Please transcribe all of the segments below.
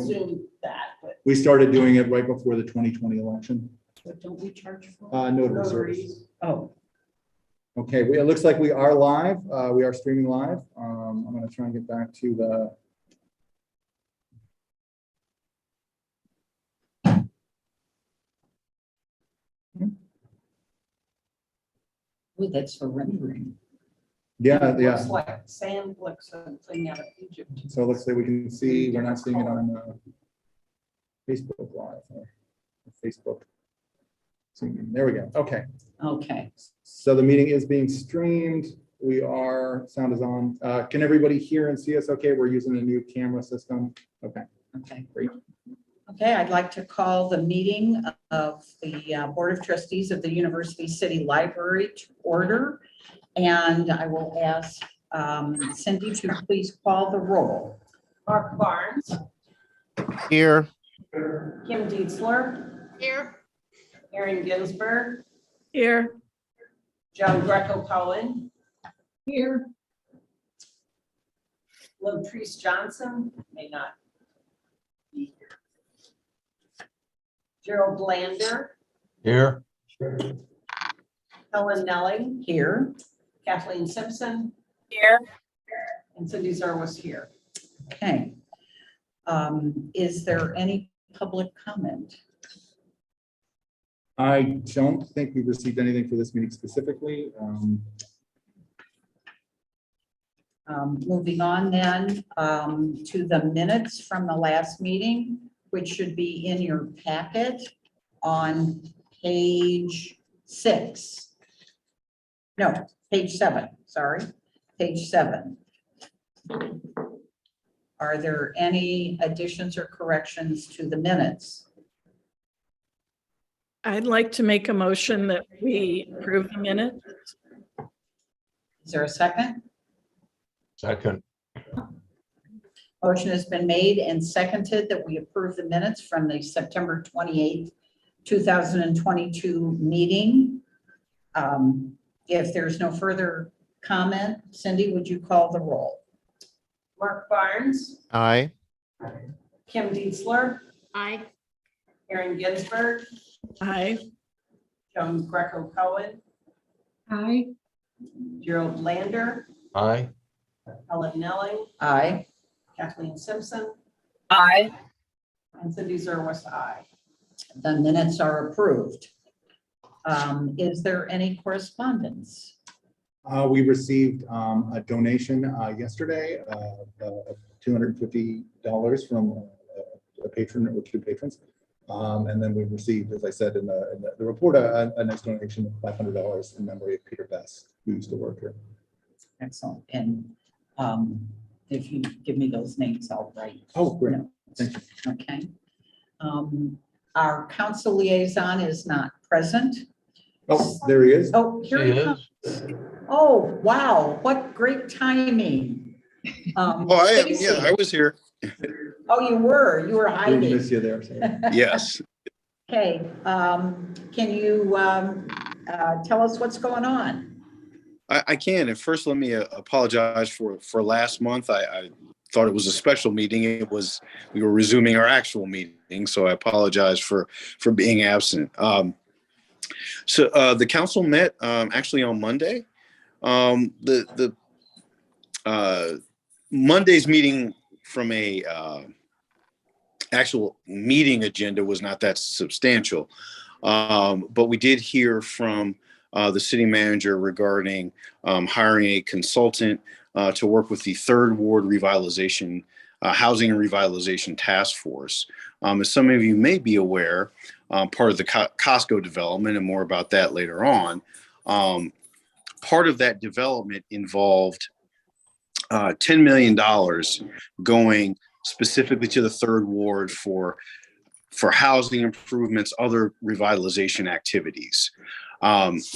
Zoom that, but We started doing it right before the 2020 election. don't we charge for Notary service. notaries? Oh, Okay, it looks like we are live. We are streaming live. I'm going to try and get back to the. ooh, that's for rendering. Yeah, It yeah. looks like sand looks something out of Egypt. So it looks like we can see, we're not seeing it on Facebook Live or Facebook. There we go. Okay. Okay, So the meeting is being streamed. Sound is on. Can everybody hear and see us? Okay, we're using a new camera system. Okay, okay. great. Okay, I'd like to call the meeting of the Board of Trustees of the University City Library to order. And I will ask Cindy to please call the roll. Mark Barnes. Here. Kim Dietzler. Here. Erin Ginsberg. Here. Joan Greco Cohen. Here. Latrice Johnson may not be here. Gerald Lander. Here. Helen Nelling here. Kathleen Simpson Here. and Cindy Zerwas here. Okay. Is there any public comment? I don't think we've received anything for this meeting specifically. Moving on then to the minutes from the last meeting, which should be in your packet on page 6. No, page 7, sorry, page 7. Are there any additions or corrections to the minutes? I'd like to make a motion that we approve the minutes. Is there a second? Second. Motion has been made and seconded that we approve the minutes from the September 28th, 2022 meeting. If there's no further comment, Cindy, would you call the roll? Mark Barnes. Aye. Kim Dietzler. Aye. Erin Ginsberg. Aye. Joan Greco Cohen. Aye. Gerald Lander. Aye. Helen Nelling. Aye. Kathleen Simpson. Aye. And Cindy Zerwas, aye. The minutes are approved. Is there any correspondence? We received a donation yesterday of $250 from a patron or 2 patrons. And then we received, as I said in the report, a nice donation of $500 in memory of Peter Best, who used to work here. Excellent. And if you give me those names, I'll write. Oh, great. notes. Thank you. Okay. Our council liaison is not present. Oh, there he is. Oh, here he comes. Oh, wow, what great timing. Oh, I am. Stacy. Yeah, I was here. Oh, you were Didn't hiding. miss you there. Sorry. Yes. Okay, can you tell us what's going on? I can. And first, let me apologize for last month. I thought it was a special meeting. We were resuming our actual meeting, so I apologize for being absent. So the council met actually on Monday. The Monday's meeting from a actual meeting agenda was not that substantial, but we did hear from the city manager regarding hiring a consultant to work with the Third Ward Revitalization Housing and Revitalization Task Force. As some of you may be aware, part of the Costco development, and more about that later on, part of that development involved $10 million going specifically to the Third Ward for housing improvements, other revitalization activities.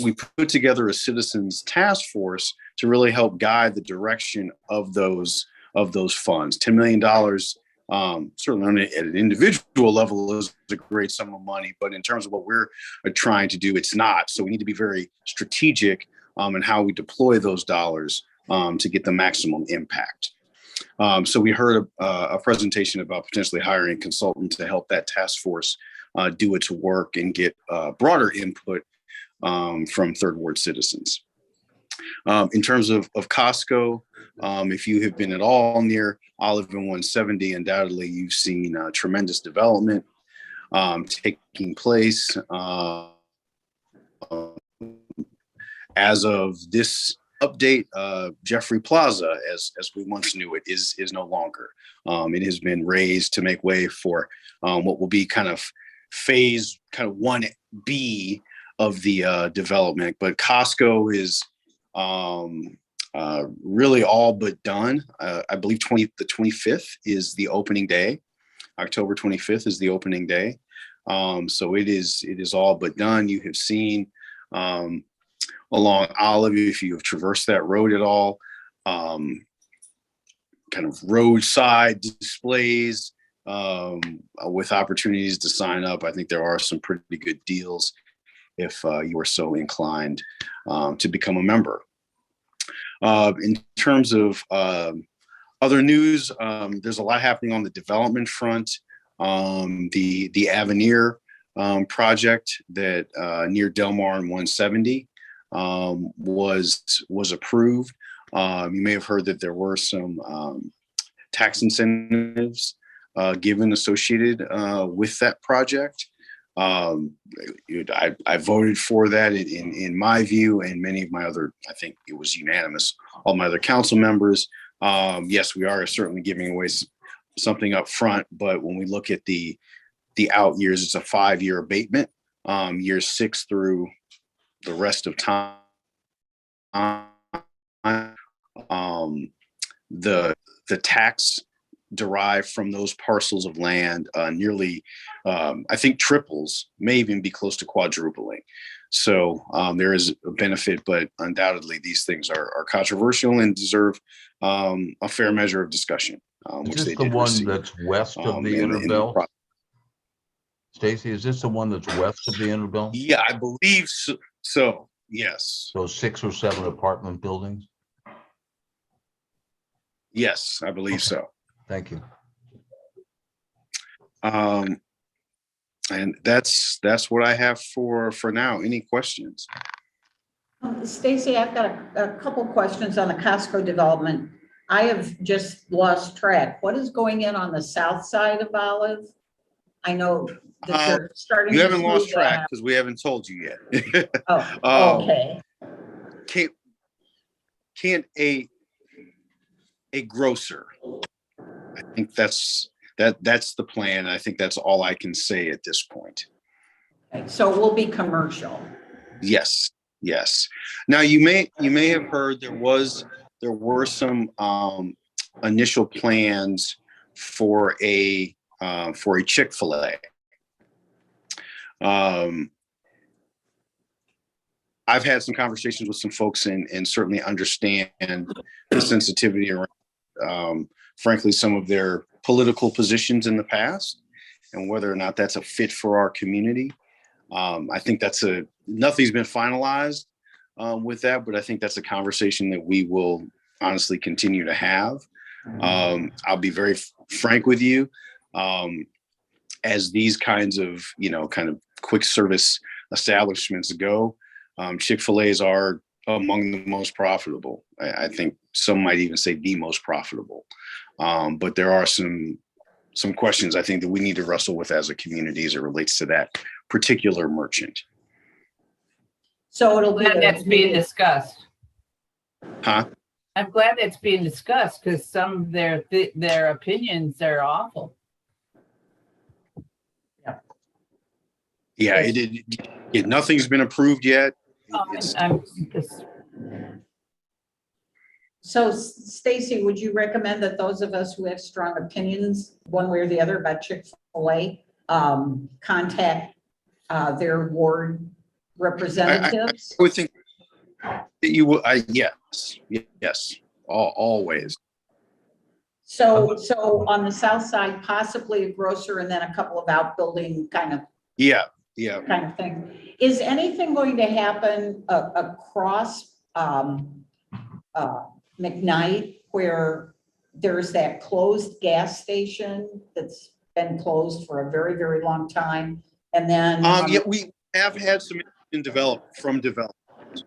We put together a citizens task force to really help guide the direction of those funds. $10 million, certainly at an individual level, is a great sum of money, but in terms of what we're trying to do, it's not. So we need to be very strategic in how we deploy those dollars to get the maximum impact. So we heard a presentation about potentially hiring a consultant to help that task force do its work and get broader input from third ward citizens. In terms of Costco, if you have been at all near Olive and 170, undoubtedly you've seen tremendous development taking place. As of this update, Jeffrey Plaza, as we once knew it, is no longer. It has been raised to make way for what will be kind of phase 1B of the development. But Costco is really all but done. I believe the 25th is the opening day. October 25th is the opening day. So it is all but done. You have seen along Olive, if you have traversed that road at all, kind of roadside displays with opportunities to sign up. I think there are some pretty good deals if you are so inclined to become a member. In terms of other news, there's a lot happening on the development front. The Avenir project that near Del Mar and 170 was approved. You may have heard that there were some tax incentives given associated with that project. I voted for that in my view, and many of my other, I think it was unanimous, all my other council members. Yes, we are certainly giving away something up front, but when we look at the out years, it's a 5-year abatement, years 6 through the rest of time. The tax derived from those parcels of land nearly, I think, triples, may even be close to quadrupling. So there is a benefit, but undoubtedly these things are controversial and deserve a fair measure of discussion. Is this the one that's west of the Interbell? Stacy, is this the one that's west of the Interbell? Yeah, I believe so. Yes. Those 6 or 7 apartment buildings? Yes, I believe so. Thank you. And that's what I have for now. Any questions? Stacy, I've got a couple questions on the Costco development. I have just lost track. What is going in on the south side of Olive? I know that they're starting. You haven't lost track because we haven't told you yet. Oh, okay. Can't a grocer? I think that's the plan. I think that's all I can say at this point. Okay, so we'll be commercial. Yes. Now you may have heard there were some initial plans for a Chick-fil-A. I've had some conversations with some folks and certainly understand the sensitivity around, frankly, some of their political positions in the past and whether or not that's a fit for our community. I think nothing's been finalized with that, but I think that's a conversation that we will honestly continue to have. I'll be very frank with you. As these kinds of, kind of quick service establishments go, Chick-fil-A's are among the most profitable. I think some might even say the most profitable. But there are some questions I think that we need to wrestle with as a community as it relates to that particular merchant. So it'll be that's being discussed. Huh? I'm glad that's being discussed because some of their opinions are awful. Yeah, nothing's been approved yet. I'm just, So Stacy, would you recommend that those of us who have strong opinions one way or the other about Chick-fil-A contact their ward representatives? I would think that you will. Yes, always. So on the south side, possibly a grocer and then a couple of outbuilding kind of thing. Is anything going to happen across McKnight where there's that closed gas station that's been closed for a very, very long time. And then. Yeah, we have had some from developers.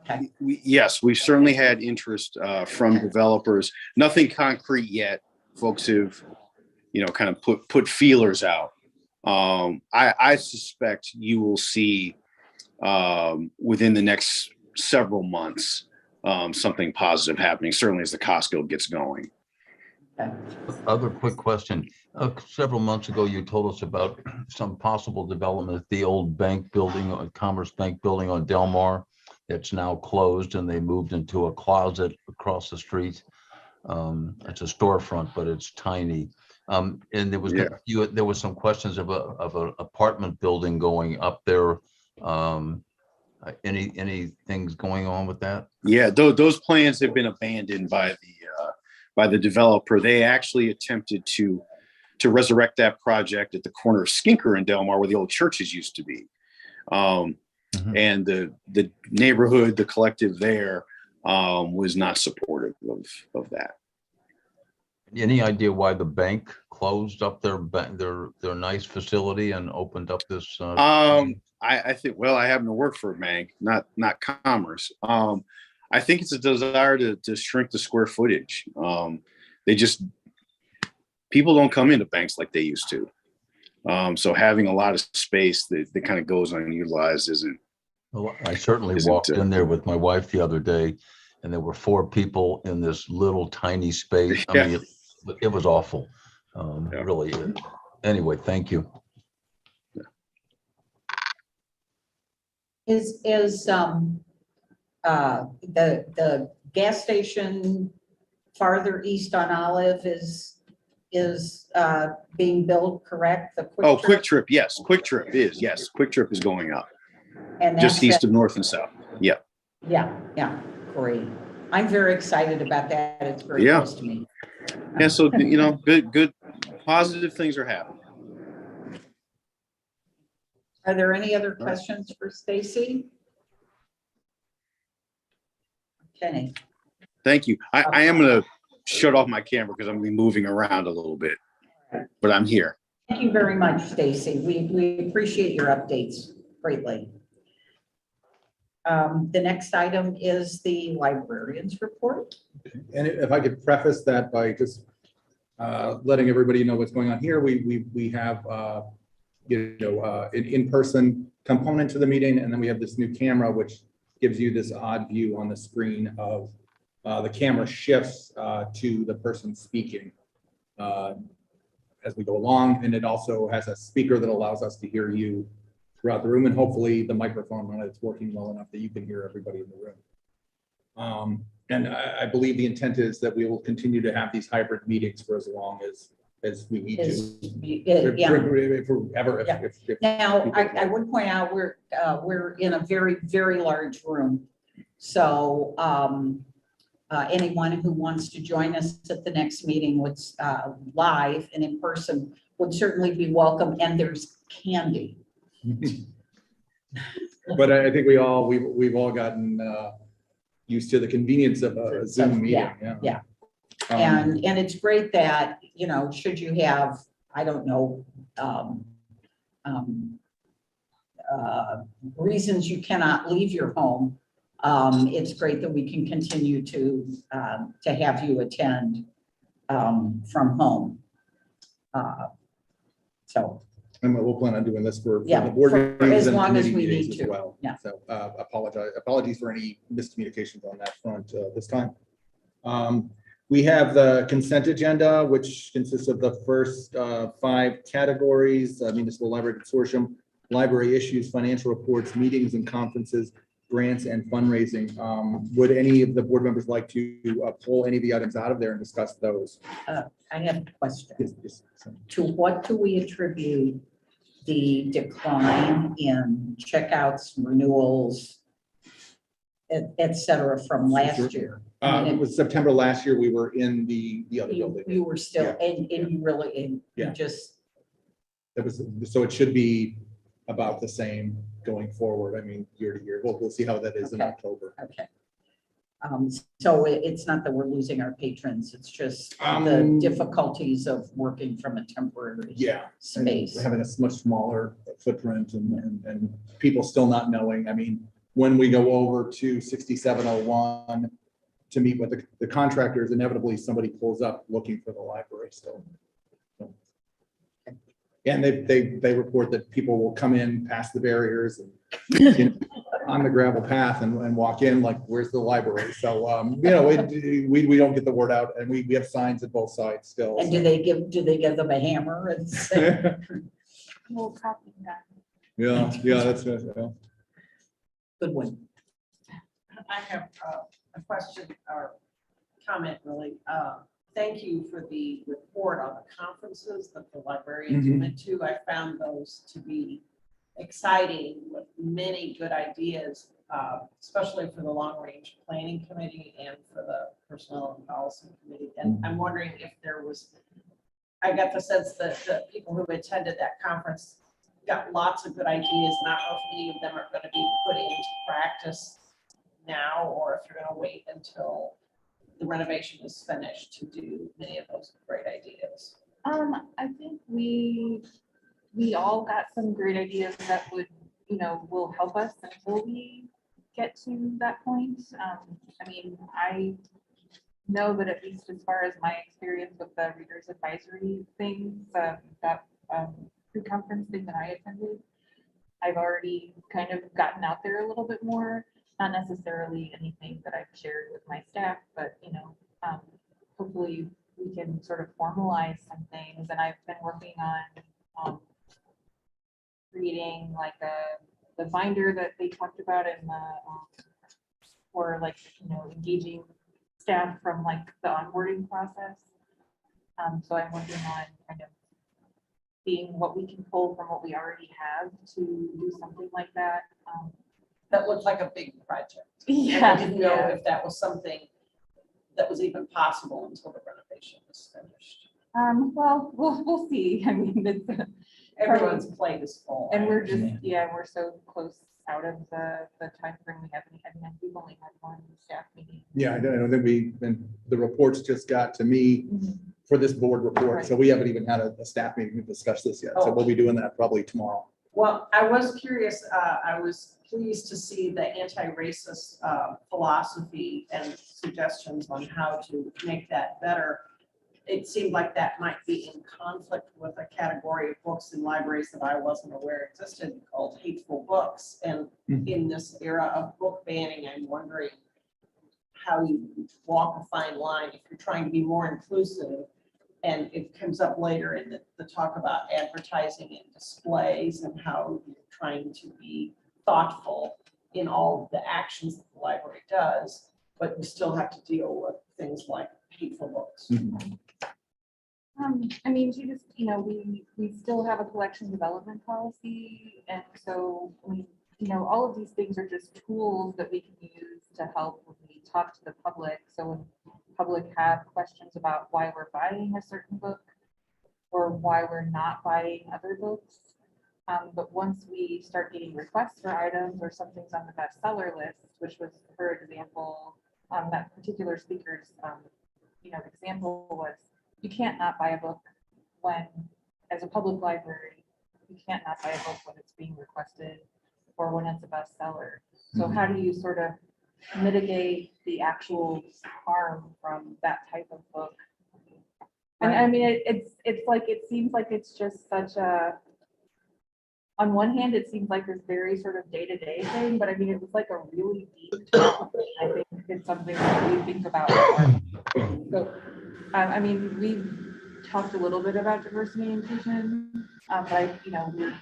Okay, Yes, we've certainly had interest from developers. Nothing concrete yet. Folks have, kind of put feelers out. I suspect you will see within the next several months something positive happening. Certainly as the Costco gets going. okay. Other quick question. Several months ago, you told us about some possible development at the old bank building, Commerce Bank building on Del Mar. It's now closed and they moved into a closet across the street. It's a storefront, but it's tiny. And there was there was some questions of an apartment building going up there. Any things going on with that? Yeah, those plans have been abandoned by the developer. They actually attempted to resurrect that project at the corner of Skinker and Del Mar, where the old churches used to be. And the neighborhood, the collective there, was not supportive of that. Any idea why the bank closed up their nice facility and opened up this? I think, well, I happen to work for a bank, not Commerce. I think it's a desire to shrink the square footage. People don't come into banks like they used to. So having a lot of space that kind of goes unutilized isn't. Well, I certainly walked in there with my wife the other day, and there were 4 people in this little tiny space. I mean, it was awful. Really. Anyway, thank you. Is the gas station farther east on Olive is being built, correct? The Quick Trip, yes. Quick Trip is, yes. Quick Trip is going up. And just east of North and South. Yeah. Yeah, great. I'm very excited about that. It's very close to me. Yeah, so good positive things are happening. Are there any other questions for Stacy? Okay. Thank you. I am going to shut off my camera because I'm going to be moving around a little bit, but I'm here. Thank you very much, Stacy. We appreciate your updates greatly. The next item is the librarian's report. And if I could preface that by just letting everybody know what's going on here, we have an in-person component to the meeting, and then we have this new camera which gives you this odd view on the screen of the camera shifts to the person speaking as we go along, and it also has a speaker that allows us to hear you throughout the room, and hopefully the microphone on it's working well enough that you can hear everybody in the room. And I believe the intent is that we will continue to have these hybrid meetings for as long as we need to. Now, I would point out we're in a very, very large room. So anyone who wants to join us at the next meeting was live and in person would certainly be welcome. And there's candy. But I think we've all gotten used to the convenience of a Zoom meeting. Yeah. And it's great that, should you have, I don't know, reasons you cannot leave your home, it's great that we can continue to have you attend from home. And we'll plan on doing this for the for board meetings as and long as committee we meetings need as to. well. Yeah. So apologies for any miscommunications on that front this time. We have the consent agenda, which consists of the first 5 categories: municipal library consortium, library issues, financial reports, meetings and conferences, grants, and fundraising. Would any of the board members like to pull any of the items out of there and discuss those? I have a question. Yes. To what do we attribute the decline in checkouts, renewals, et cetera, from last year? It was September last year. We were in the other building. You were still, and you really, you Yeah. just. So it should be about the same going forward. I mean, year to year. We'll see how that is in Okay. October. Okay. So it's not that we're losing our patrons, it's just the Um, difficulties of working from a temporary Yeah. and space. Having a much smaller footprint and people still not knowing. I mean, when we go over to 6701 to meet with the contractors, inevitably somebody pulls up looking for the library still. And they report that people will come in past the barriers and on the gravel path and walk in like, where's the library? So, we don't get the word out, and we have signs at both sides still. And do they give them a hammer and say, We'll copy that. Yeah, that's it. Yeah. good one? I have a question or comment really. Thank you for the report on the conferences that the librarians Mhm. went to. I found those to be exciting with many good ideas, especially for the long range planning committee and for the personnel and policy committee. And I'm wondering if there was, I got the sense that the people who attended that conference got lots of good ideas. Not know if any of them are going to be put into practice now, or if you're going to wait until the renovation is finished to do many of those great ideas. I think we all got some great ideas that would, will help us until we get to that point. I mean, I know that at least as far as my experience with the readers advisory things, that pre-conference thing that I attended, I've already kind of gotten out there a little bit more. Not necessarily anything that I've shared with my staff, but hopefully we can sort of formalize some things. And I've been working on creating like the binder that they talked about in the for like engaging staff from like the onboarding process. So I'm working on kind of seeing what we can pull from what we already have to do something like that. That looked like a big project. And Yeah, I didn't know if that was something that was even possible until the renovation was finished. Well, we'll see. I mean, it's Everyone's plate is full. and I we're just, understand. we're so close out of the time frame we have. I mean, we've only had one staff meeting. Yeah, I don't think and the reports just got to me for this board report, so we haven't even had a staff meeting to discuss this yet. So Oh. we'll be doing that probably tomorrow. Well, I was curious, I was pleased to see the anti-racist philosophy and suggestions on how to make that better. It seemed like that might be in conflict with a category of books in libraries that I wasn't aware existed called hateful books. And in this era of book banning, I'm wondering how you walk a fine line if you're trying to be more inclusive. And it comes up later in the talk about advertising and displays and how you're trying to be thoughtful in all the actions that the library does, but you still have to deal with things like hateful books. I mean, she just, we still have a collection development policy. And so all of these things are just tools that we can use to help when we talk to the public. So when public have questions about why we're buying a certain book or why we're not buying other books. But once we start getting requests for items or something's on the bestseller list, which was, for example, that particular speaker's, example was, you can't not buy a book when, as a public library, you can't not buy a book when it's being requested or when it's a bestseller. So how do you sort of mitigate the actual harm from that type of book? And I mean, it's like, it seems like it's just such a, on one hand, it seems like this very sort of day-to-day thing, but I mean, it was like a really deep talk. I think it's something that we think about. So, I mean, we've talked a little bit about diversity and inclusion, but the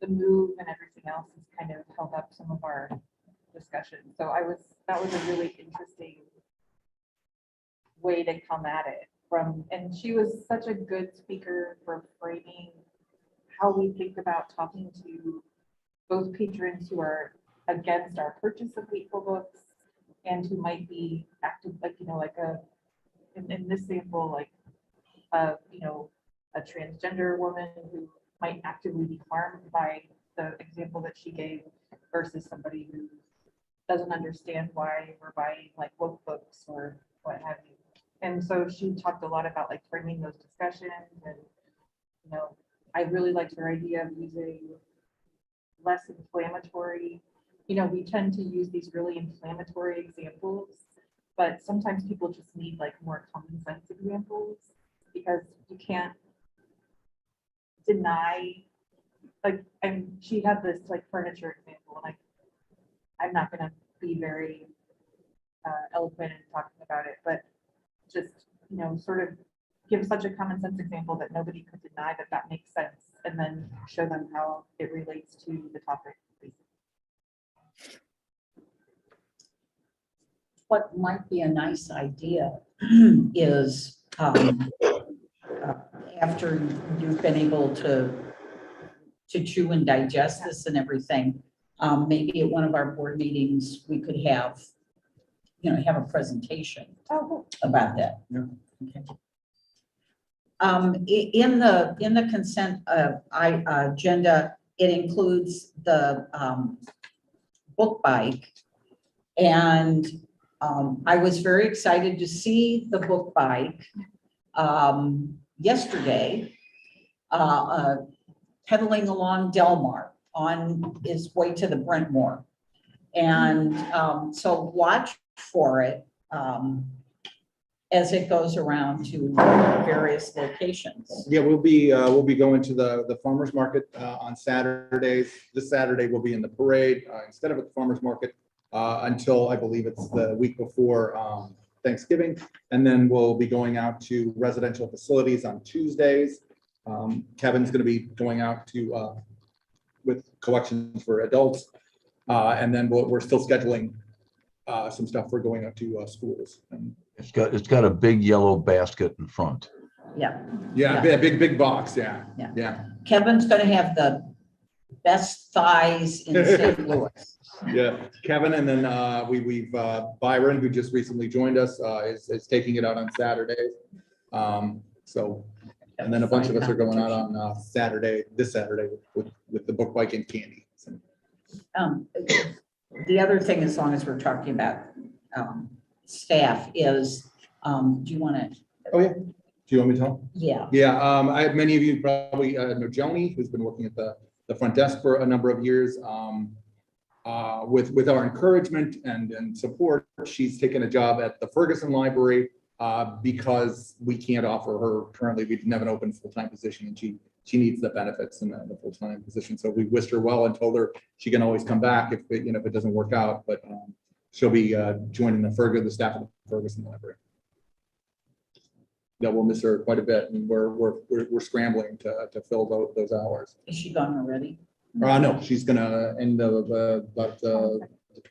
move and everything else has kind of held up some of our discussion. So that was a really interesting way to come at it and she was such a good speaker for framing how we think about talking to both patrons who are against our purchase of hateful books and who might be active, in this sample, like, a transgender woman who might actively be harmed by the example that she gave versus somebody who's doesn't understand why we're buying like books or what have you. And so she talked a lot about like framing those discussions and, you know, I really liked her idea of using less inflammatory. You know, we tend to use these really inflammatory examples, but sometimes people just need like more common sense examples because you can't deny, like, she had this like furniture example and I'm not gonna be very eloquent in talking about it, but just, you know, sort of give such a common sense example that nobody could deny that that makes sense, and then show them how it relates to the topic. What might be a nice idea is after you've been able to chew and digest this and everything, maybe at one of our board meetings, we could have, you know, have a presentation about that. Yeah. Okay. In the consent agenda, it includes the book bike. And I was very excited to see the book bike yesterday pedaling along Delmar on its way to the Brentmore. And so watch for it as it goes around to various locations. Yeah, we'll be going to the farmer's market on Saturdays. This Saturday we'll be in the parade instead of at the farmer's market until I believe it's the week before Thanksgiving. And then we'll be going out to residential facilities on Tuesdays. Kevin's going to be going out to with collections for adults. And then we're still scheduling some stuff for going out to schools. And It's got a big yellow basket in front. Yeah. yeah, Yeah. big box. Yeah. Yeah. Yeah. Kevin's going to have the best thighs in St. Louis. Yeah. Kevin, and then we've Byron, who just recently joined us, is taking it out on Saturdays. So, and then a bunch of us are going out on this Saturday with the book bike and candy. So. The other thing, as long as we're talking about staff, is do you want to? Oh yeah. Do you want me to tell? Yeah. Yeah. Many of you probably know Joni, who's been working at the front desk for a number of years. With our encouragement and support, she's taken a job at the Ferguson Library because we can't offer her currently. We didn't have an open full-time position, and she needs the benefits in the full-time position. So we wished her well and told her she can always come back if it doesn't work out. But she'll be joining the staff of the Ferguson Library. Yeah, we'll miss her quite a bit, and we're scrambling to fill those hours. Is she gone already? No, she's gonna end of about the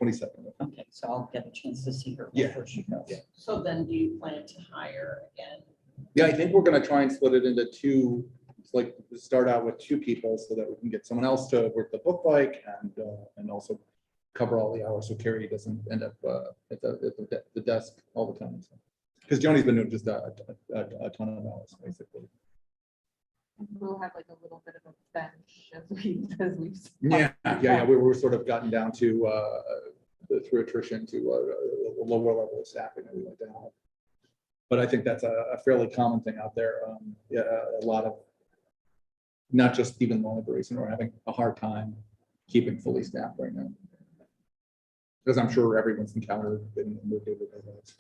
22nd. Okay, so I'll get a chance to see her Yeah. before she goes. Yeah. So then do you plan to hire again? Yeah, I think we're gonna try and split it into two. It's like start out with two people so that we can get someone else to work the book bike and also cover all the hours so Carrie doesn't end up at the desk all the time. Because Joni's been doing just a ton of hours basically. We'll have like a little bit of a bench as we've. Yeah. We were sort of gotten down to through attrition to a lower level of staffing that we like to have. But I think that's a fairly common thing out there. A lot of not just even libraries, and we're having a hard time keeping fully staffed right now. Because I'm sure everyone's encountered in their daily lives.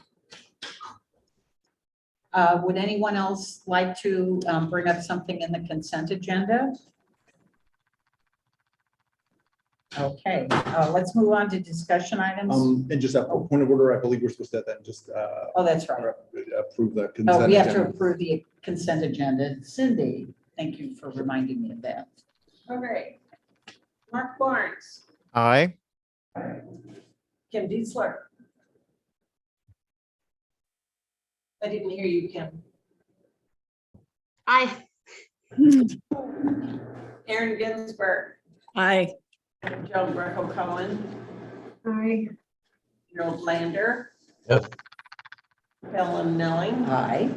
Would anyone else like to bring up something in the consent agenda? Okay, let's move on to discussion items. And just a point of order, I believe we're supposed to then just Oh, that's right. approve the consent. Oh, we have to agenda. approve the consent agenda. Cindy, thank you for reminding me of that. Okay. Mark Barnes, Aye. Kim Diesler. I didn't hear you, Kim. Aye. Aaron Ginsberg, Aye. Joan Greco Cohen, Aye. Gerald Lander. Yep. Helen Milling, Aye.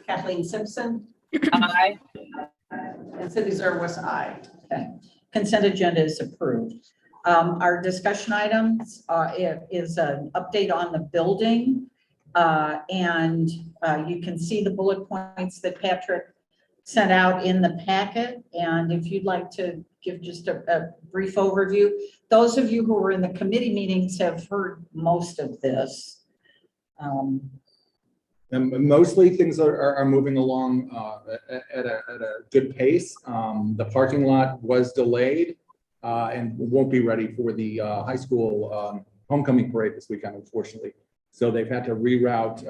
Kathleen Simpson, Aye. and Cindy Zerwas, aye. Okay. Consent agenda is approved. Our discussion items is an update on the building. And you can see the bullet points that Patrick sent out in the packet. And if you'd like to give just a brief overview, those of you who were in the committee meetings have heard most of this. And mostly things are moving along at a good pace. The parking lot was delayed and won't be ready for the high school homecoming parade this weekend, unfortunately. So they've had to reroute,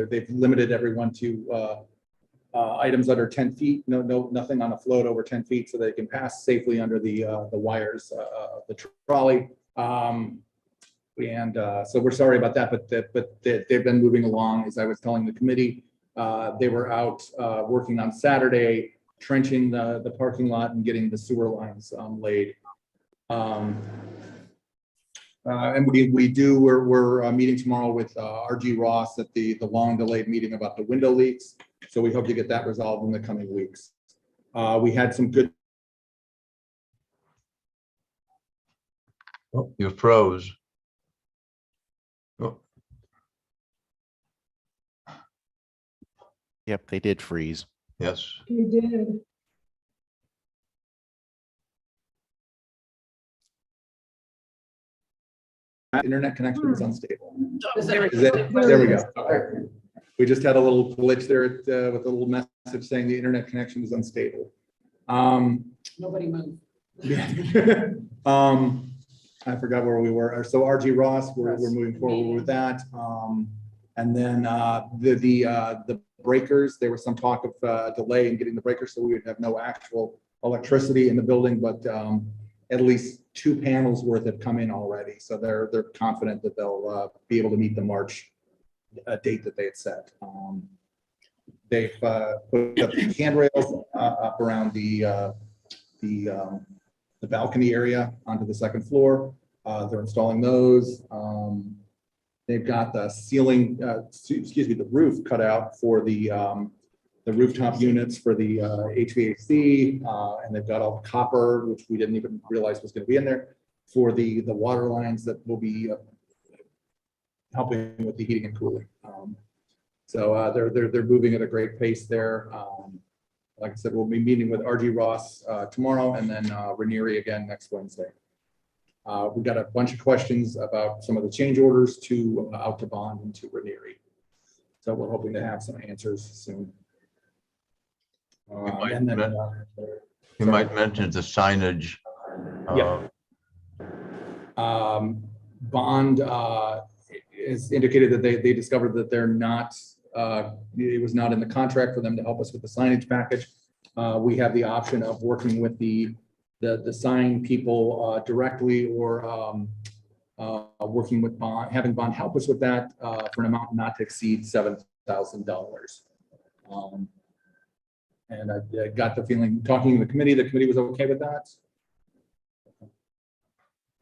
they've limited everyone to items under 10 feet, nothing on a float over 10 feet so they can pass safely under the wires of the trolley. So we're sorry about that, but they've been moving along. As I was telling the committee, they were out working on Saturday, trenching the parking lot and getting the sewer lines laid. And we're meeting tomorrow with RG Ross at the long delayed meeting about the window leaks. So we hope to get that resolved in the coming weeks. We had some good. Oh, you froze. Oh, Yep, they did freeze. yes. You did. Internet connection is unstable. There we Is it? go. There we go. Okay. We just had a little glitch there with a little message saying the internet connection is unstable. Nobody moved. Yeah. I forgot where we were. So RG Ross, we're moving forward with that. And then the breakers, there was some talk of delay in getting the breakers, so we would have no actual electricity in the building, but at least 2 panels worth have come in already. So they're confident that they'll be able to meet the March date that they had set. They've put up handrails up around the balcony area onto the second floor. They're installing those. They've got the ceiling, the roof cut out for the rooftop units for the HVAC, and they've got all the copper, which we didn't even realize was going to be in there, for the water lines that will be helping with the heating and cooling. So they're moving at a great pace there. Like I said, we'll be meeting with RG Ross tomorrow, and then Ranieri again next Wednesday. We've got a bunch of questions about some of the change orders to out to bond and to Ranieri. So we're hoping to have some answers soon. And then You might mention the signage. Yeah. Bond is indicated that they discovered that they're not, it was not in the contract for them to help us with the signage package. We have the option of working with the sign people directly, or working with Bond, having Bond help us with that for an amount not to exceed $7,000. And I got the feeling, talking to the committee was okay with that.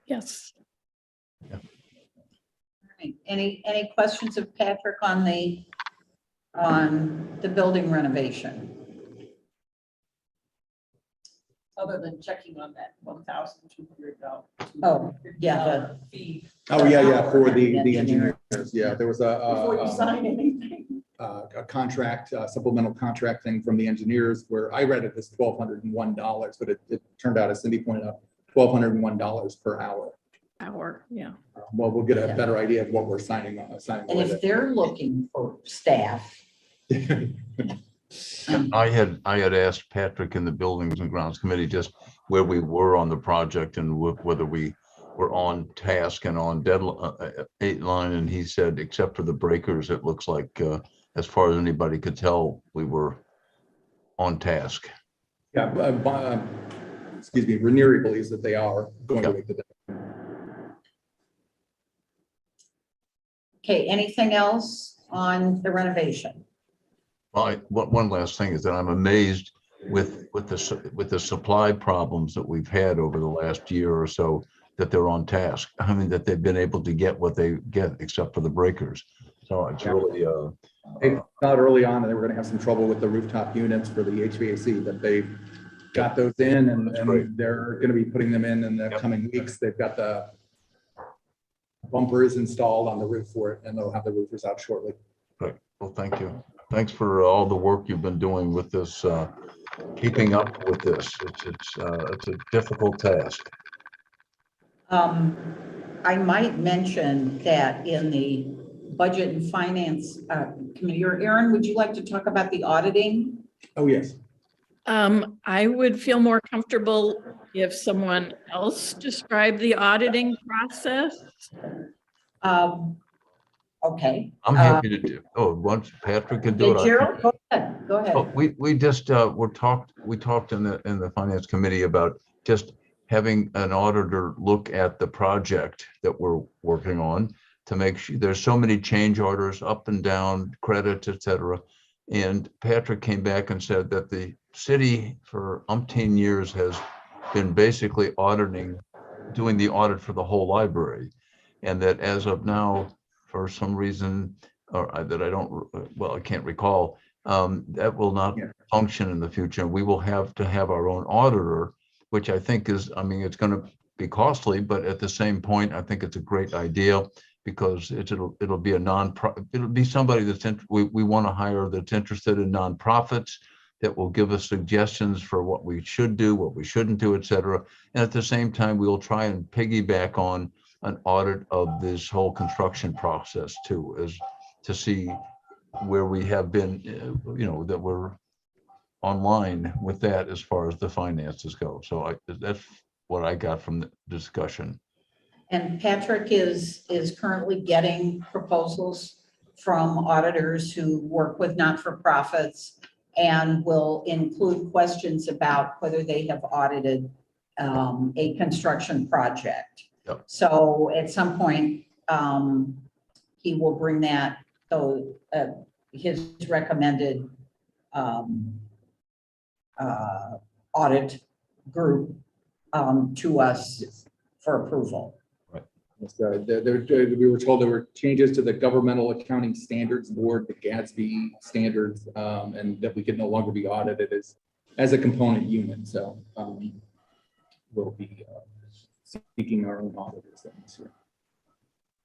Yes. All right. Any questions of Patrick on the building renovation? Other than checking on that $1,200. Oh, yeah, Fee. Oh, yeah, for the Engineer. engineers. Yeah, there was Before you sign anything. a contract, supplemental contract thing from the engineers where I read it as $1,201, but it turned out, as Cindy pointed out, $1,201 per hour. Yeah. Well, we'll get a Yeah. better idea of what we're signing And with if it. they're looking for staff, I had asked Patrick in the Buildings and Grounds Committee just where we were on the project and whether we were on task and on deadline, and he said, except for the breakers, it looks like, as far as anybody could tell, we were on task. Yeah, excuse me, Ranieri believes that they are going to make the. okay, anything else on the renovation? Well, one last thing is that I'm amazed with the supply problems that we've had over the last year or so, that they're on task. I mean, that they've been able to get what they get, except for the breakers. So it's really, They thought early on that they were going to have some trouble with the rooftop units for the HVAC, but got those in That's great. and they're going to be putting them in the Yep. coming weeks. They've got the bumpers installed on the roof for it, and they'll have the roofers out shortly. Right. Well, thank you. Thanks for all the work you've been doing with this, keeping up with this. It's a difficult task. I might mention that in the Budget and Finance Committee, or Aaron, would you like to talk about the auditing? Oh, yes. I would feel more comfortable if someone else described the auditing process. Okay. I'm happy to do, once Patrick can do it. I can- Gerald, go ahead, go Oh, ahead. we just, we talked in the finance committee about just having an auditor look at the project that we're working on to make sure, there's so many change orders up and down, credits, et cetera. And Patrick came back and said that the city for umpteen years has been basically auditing, doing the audit for the whole library. And that as of now, for some reason, or that I don't, well, I can't recall, that will not Yeah. function in the future. We will have to have our own auditor, which I think is, I mean, it's going to be costly, but at the same point, I think it's a great idea because it'll be a it'll be somebody that's, we want to hire that's interested in nonprofits that will give us suggestions for what we should do, what we shouldn't do, et cetera. And at the same time, we'll try and piggyback on an audit of this whole construction process too, is to see where we have been, that we're online with that as far as the finances go. So that's what I got from the discussion. And Patrick is currently getting proposals from auditors who work with not-for-profits and will include questions about whether they have audited a construction project. Yep. So at some point, he will bring that, his recommended audit group to us for approval. We were told there were changes to the Governmental Accounting Standards Board, the GASB standards, and that we could no longer be audited as a component unit. So we'll be seeking our own auditors this year.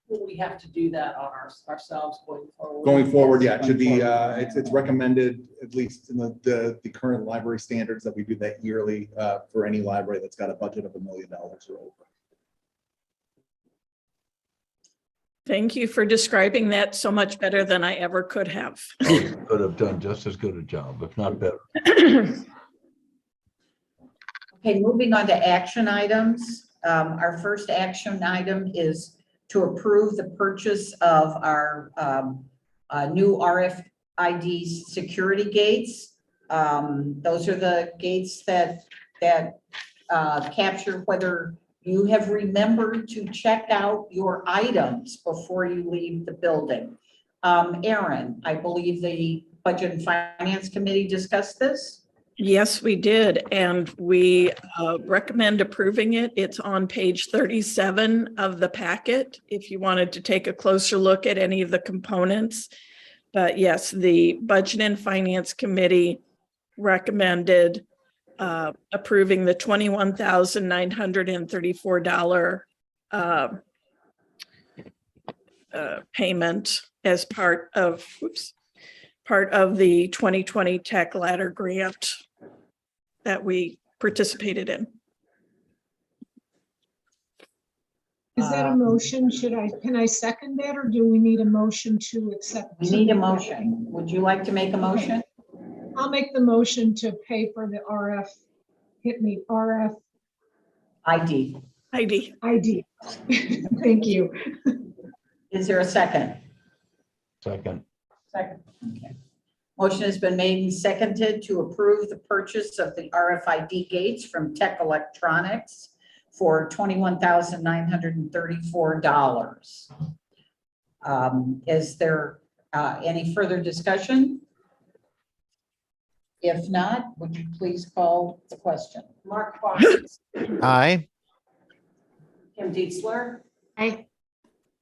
Will we have to do that on ourselves going forward? Going forward, yeah, it should be, it's recommended, at least in the current library standards, that we do that yearly for any library that's got a budget of $1 million or over. Thank you for describing that so much better than I ever could have. Oh, you could have done just as good a job, if not better. Okay, moving on to action items. Our first action item is to approve the purchase of our new RFID security gates. Those are the gates that capture whether you have remembered to check out your items before you leave the building. Aaron, I believe the Budget and Finance Committee discussed this. Yes, we did, and we recommend approving it. It's on page 37 of the packet if you wanted to take a closer look at any of the components. But yes, the Budget and Finance Committee recommended approving the $21,934 payment as part of the 2020 Tech Ladder Grant that we participated in. Is that a motion? Can I second that, or do we need a motion to accept? We need a motion. Would you like to make a motion? I'll make the motion to pay for the RF ID. ID. Thank you. Is there a second? Second. Second. Okay. Motion has been made and seconded to approve the purchase of the RFID gates from Tech Electronics for $21,934. Is there any further discussion? If not, would you please call the question? Mark Fox, Aye. Kim Dietzler, Aye.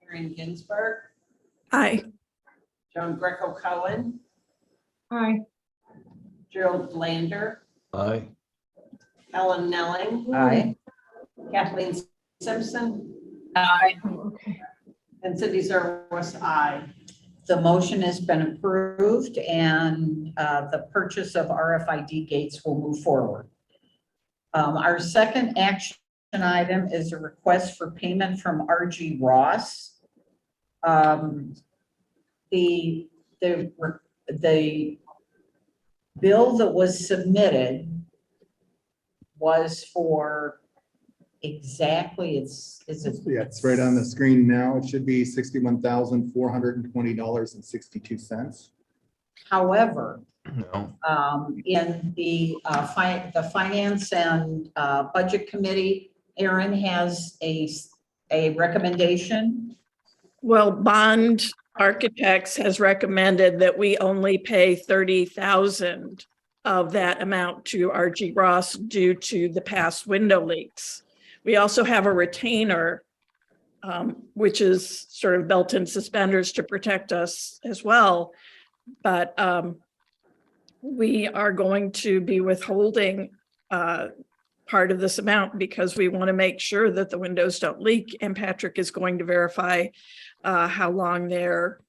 Erin Ginsburg, Aye. Joan Greco Cohen, Aye. Gerald Lander, Aye. Ellen Nelling, Aye. Kathleen Simpson, Aye. Oh, okay. and Cindy Zerwas, aye. The motion has been approved and the purchase of RFID gates will move forward. Our second action item is a request for payment from RG Ross. The bill that was submitted was for exactly, is it? Yeah, it's right on the screen now. It should be $61,420.62. However, No. in the Finance and Budget Committee, Aaron has a recommendation. Well, Bond Architects has recommended that we only pay 30,000 of that amount to RG Ross due to the past window leaks. We also have a retainer, which is sort of belt and suspenders to protect us as well. But we are going to be withholding part of this amount because we want to make sure that the windows don't leak. And Patrick is going to verify how long their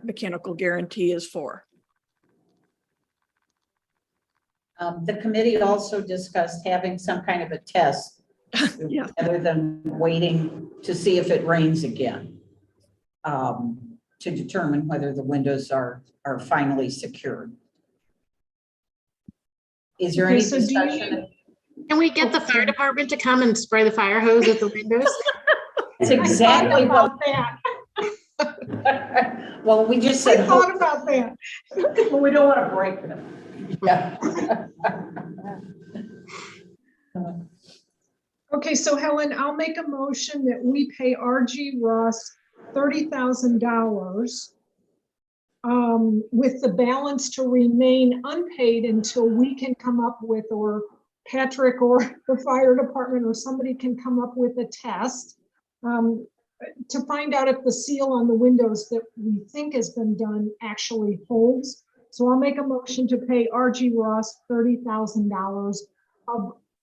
mechanical guarantee is for. The committee also discussed having some kind of a test Yeah. rather than waiting to see if it rains again, to determine whether the windows are finally secured. Is there Okay, any so do you discussion? Can we get the fire department to come and spray the fire hose at the windows? It's exactly I what, thought about that. well, we just I said, thought about that. well, we don't want to break them. Yeah. Okay, so Helen, I'll make a motion that we pay RG Ross $30,000 with the balance to remain unpaid until we can come up with, or Patrick or the fire department or somebody can come up with a test to find out if the seal on the windows that we think has been done actually holds. So I'll make a motion to pay RG Ross $30,000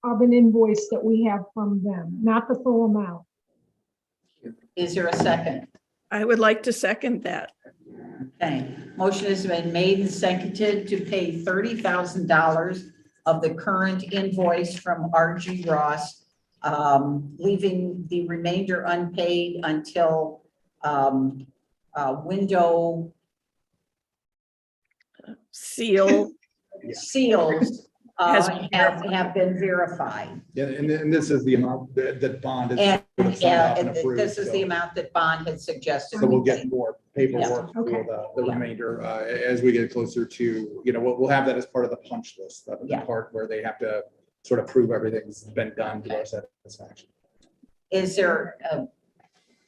of an invoice that we have from them, not the full amount. Is there a second? I would like to second that. Okay, motion has been made and seconded to pay $30,000 of the current invoice from RG Ross, leaving the remainder unpaid until window Seal seals Has have been verified. Yeah, and this is the amount that Bond is. And sort of signed off and and approved, this is so- the amount that Bond had suggested. So we'll we get pay. more paperwork for Okay. the remainder as we get closer to, we'll have that as part of the punch list. That would be Yeah. part where they have to sort of prove everything's been done to our satisfaction. Is there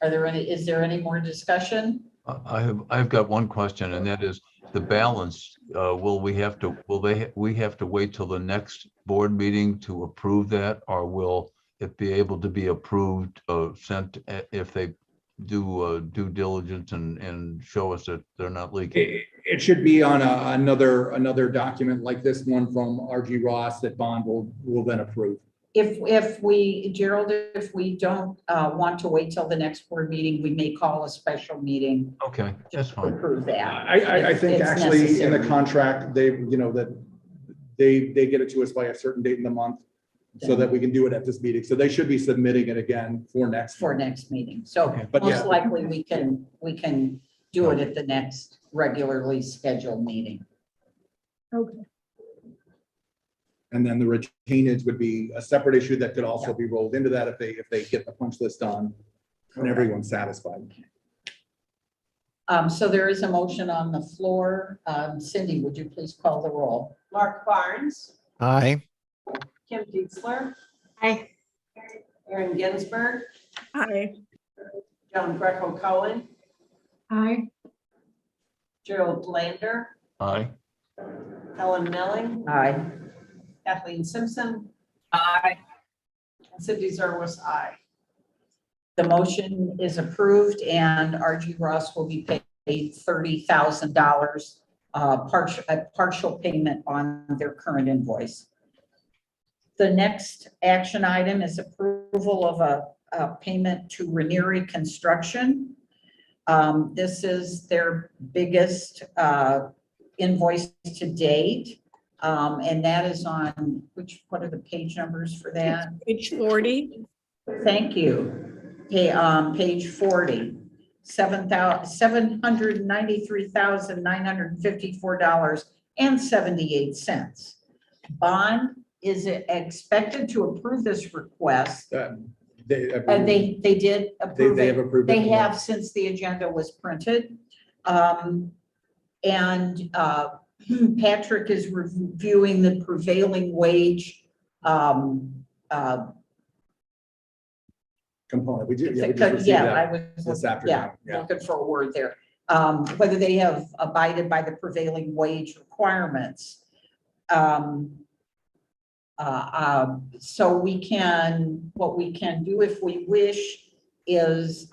any more discussion? I've got one question, and that is the balance. We have to wait till the next board meeting to approve that, or will it be able to be approved, sent if they do due diligence and show us that they're not leaking? It should be on another document like this one from RG Ross that Bond will then approve. If we, Gerald, if we don't want to wait till the next board meeting, we may call a special meeting Okay, that's to fine. approve that. I think It's actually in the necessary. contract, that they get it to us by a certain date in the month so that we can do it at this meeting. So they should be submitting it again for next. For next meeting. So Okay. But most yeah. likely we can do it at the next regularly scheduled meeting. Okay, And then the retainage would be a separate issue that could also be rolled into that if they get the punch list done and everyone's satisfied. So there is a motion on the floor. Cindy, would you please call the roll? Mark Barnes, Aye. Kim Dietzler, Aye. Aaron Ginsberg, Aye. John Greco Cohen, aye, Gerald Lander, Aye. Helen Melling, Aye. Kathleen Simpson, Aye. and Cindy Zerwas, aye. The motion is approved and RG Ross will be paid $30,000 partial payment on their current invoice. The next action item is approval of a payment to Ranieri Construction. This is their biggest invoice to date. And that is on what are the page numbers for that? Page 40. Thank you. Page 40, $793,954.78. Bond is expected to approve this request. They did approve They it. have approved it. They have since the agenda was printed. Patrick is reviewing the prevailing wage Component. We just received yeah, that I was, this afternoon. yeah, looking for a word there. Whether they have abided by the prevailing wage requirements. So what we can do if we wish is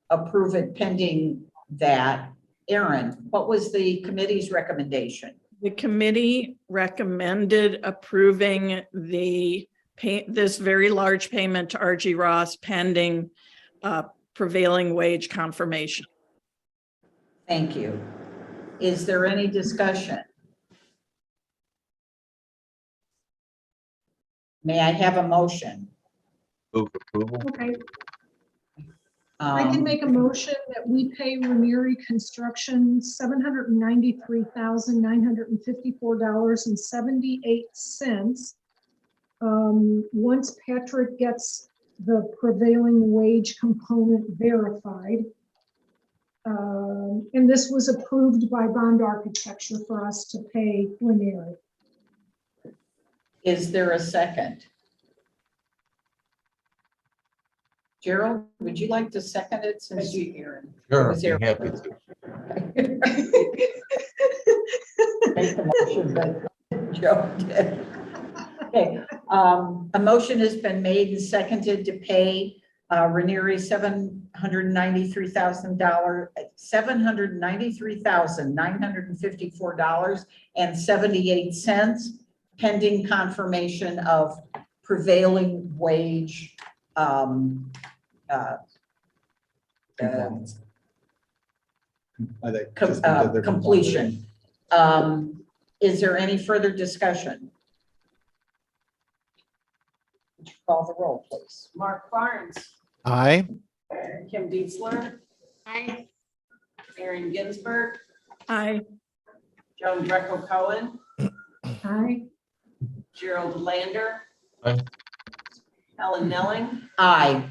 approve it pending that. Aaron, what was the committee's recommendation? The committee recommended approving this very large payment to RG Ross pending prevailing wage confirmation. Thank you. Is there any discussion? May I have a motion? Move approval. Okay, I can make a motion that we pay Ranieri Construction $793,954.78. Once Patrick gets the prevailing wage component verified. And this was approved by Bond Architecture for us to pay Ranieri. Is there a second? Gerald, would you like to second it since you, Aaron? Sure, Was there- be happy to. Make the motion, but Joe did. Okay, a motion has been made and seconded to pay Ranieri $793,954.78 pending confirmation of prevailing wage Compliance. I think just because they're completion. Is there any further discussion? Would you call the roll, please? Mark Barnes, Aye. Kim Dietzler, Aye. Aaron Ginsberg, Aye. Joan Greco Cohen, Aye. Gerald Lander. Aye. Helen Nelling, Aye.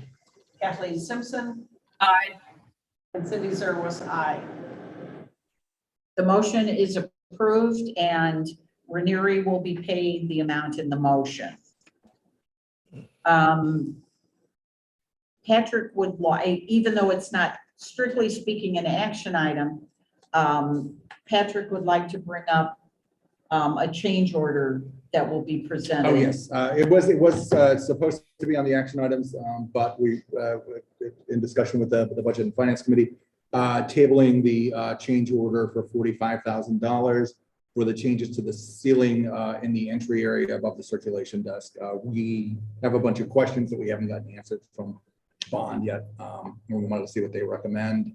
Kathleen Simpson. Aye. And Cindy Zerwas, aye. The motion is approved and Ranieri will be paid the amount in the motion. Patrick would like, even though it's not strictly speaking an action item, Patrick would like to bring up a change order that will be presented. Oh, yes, it was supposed to be on the action items, but we, in discussion with the Budget and Finance Committee, tabling the change order for $45,000 for the changes to the ceiling in the entry area above the circulation desk. We have a bunch of questions that we haven't gotten answered from Bond yet. And we wanted to see what they recommend.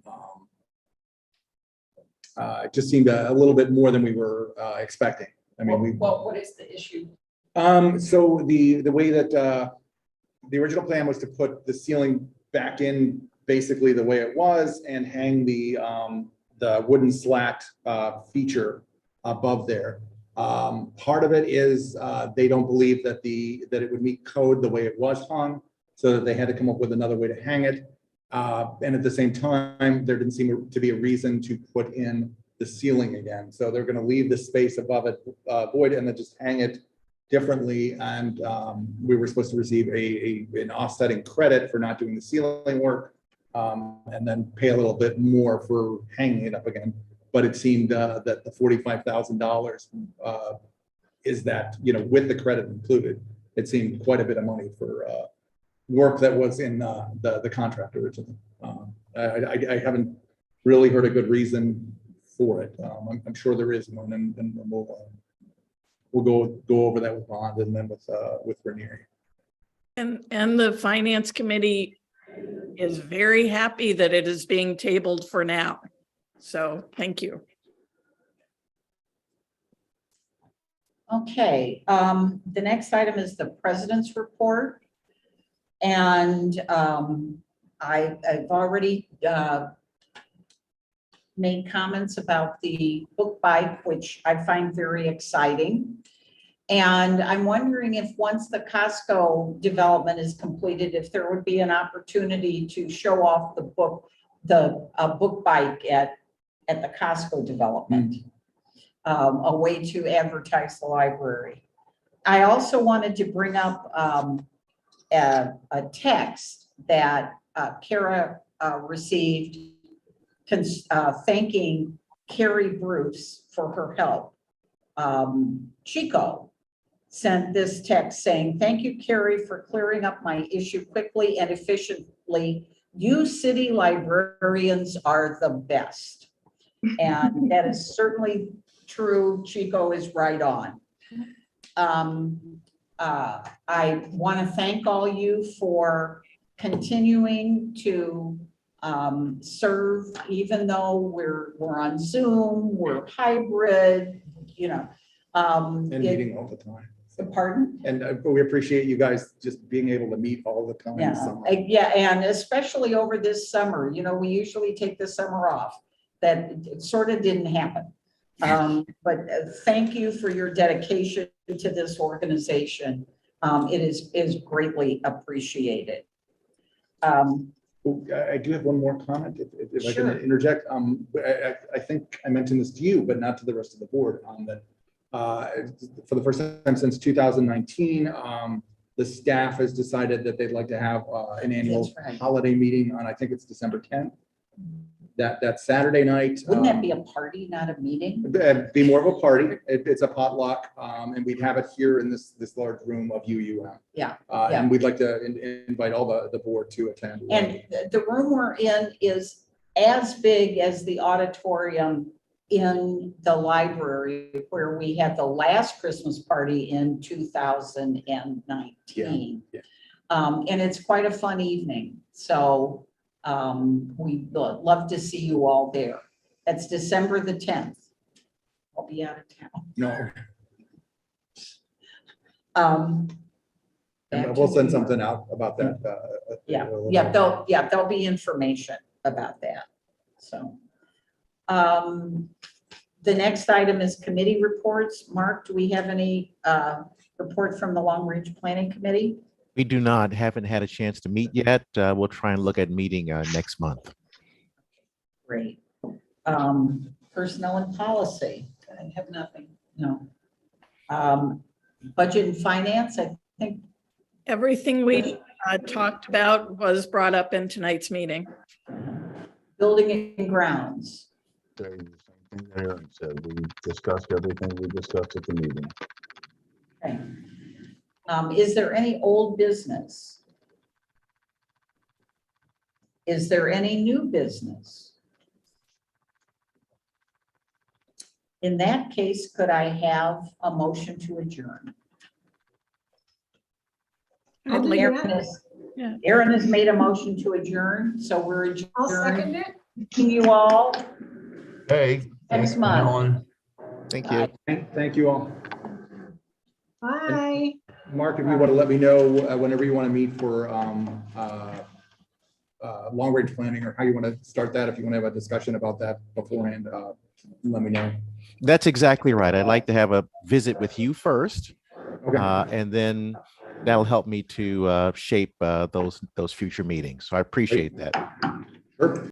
It just seemed a little bit more than we were expecting. I mean, What is the issue? so the way that the original plan was to put the ceiling back in basically the way it was and hang the wooden slat feature above there. Part of it is they don't believe that it would meet code the way it was hung, so that they had to come up with another way to hang it. And at the same time, there didn't seem to be a reason to put in the ceiling again. So they're going to leave the space above it void and then just hang it differently. And we were supposed to receive an offsetting credit for not doing the ceiling work, and then pay a little bit more for hanging it up again. But it seemed that the $45,000 is that, with the credit included, it seemed quite a bit of money for work that was in the contract originally. I haven't really heard a good reason for it. I'm sure there is one, and we'll go over that with Bond and then with Renier. And the finance committee is very happy that it is being tabled for now. So thank you. Okay, the next item is the president's report. And I've already made comments about the book bike, which I find very exciting. And I'm wondering if once the Costco development is completed, if there would be an opportunity to show off the book bike at the Costco development. A way to advertise the library. I also wanted to bring up a text that Kara received thanking Carrie Bruce for her help. Chico sent this text saying, "Thank you, Carrie, for clearing up my issue quickly and efficiently. You city librarians are the best." And that is certainly true. Chico is right on. I want to thank all you for continuing to serve, even though we're on Zoom, we're hybrid, you know. And meeting all the time. Pardon? And we appreciate you guys just being able to meet all the time. Yeah, and especially over this summer, you know, we usually take the summer off. That sort of didn't happen. But thank you for your dedication to this organization. It is greatly appreciated. I do have one more comment, if I can interject. I think I mentioned this to you, but not to the rest of the board, that for the first time since 2019, the staff has decided that they'd like to have an annual holiday meeting on, I think it's December 10th. That Saturday night. Wouldn't that be a party, not a meeting? Be more of a party. It's a potluck, and we'd have it here in this large room of UUM. Yeah. And we'd like to invite all the board to attend. And the room we're in is as big as the auditorium in the library where we had the last Christmas party in 2019. Yeah. And it's quite a fun evening. So we'd love to see you all there. That's December the 10th. I'll be out of town. No. Back And we'll to send you. something out about that. There'll be information about that. So the next item is committee reports. Mark, do we have any report from the Long Range Planning Committee? We do not, haven't had a chance to meet yet. We'll try and look at meeting next month. Great. Personnel and policy. I have nothing. No. Budget and finance, I think. Everything we talked about was brought up in tonight's meeting. Building and grounds. Saying the same thing that Aaron said. We discussed everything we discussed at the meeting. Okay. Is there any old business? Is there any new business? In that case, could I have a motion to adjourn? I'll do Aaron that. has made a motion to adjourn, so we're adjourned. I'll second it. Thank you all. Hey. Next month. Thank you. Thank you all. Bye. Mark, if you want to let me know whenever you want to meet for long range planning or how you want to start that, if you want to have a discussion about that beforehand, let me know. That's exactly right. I'd like to have a visit with you first, Okay. and then that'll help me to shape those future meetings. So I appreciate that. Sure.